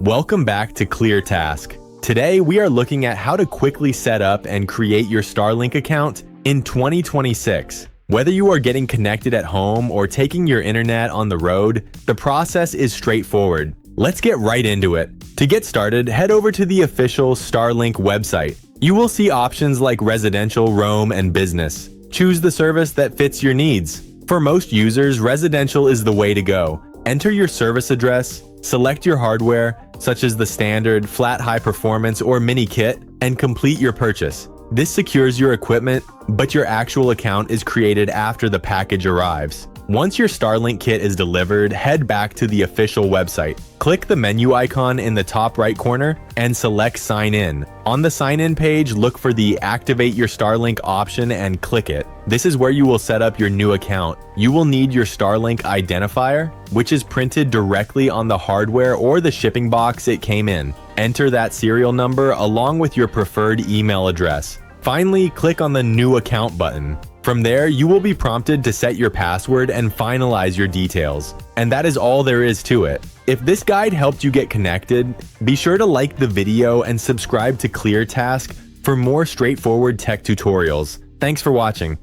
Welcome back to ClearTask. Today we are looking at how to quickly set up and create your Starlink account in 2026. Whether you are getting connected at home or taking your internet on the road, the process is straightforward. Let's get right into it. To get started, head over to the official Starlink website. You will see options like residential, roam, and business. Choose the service that fits your needs. For most users, residential is the way to go. Enter your service address, select your hardware, such as the standard, flat high performance, or mini kit, and complete your purchase. This secures your equipment, but your actual account is created after the package arrives. Once your Starlink kit is delivered, head back to the official website. Click the menu icon in the top right corner and select Sign In. On the Sign In page, look for the Activate Your Starlink option and click it. This is where you will set up your new account. You will need your Starlink Identifier, which is printed directly on the hardware or the shipping box it came in. Enter that serial number along with your preferred email address. Finally, click on the New Account button. From there, you will be prompted to set your password and finalize your details. And that is all there is to it. If this guide helped you get connected, be sure to like the video and subscribe to ClearTask for more straightforward tech tutorials. Thanks for watching.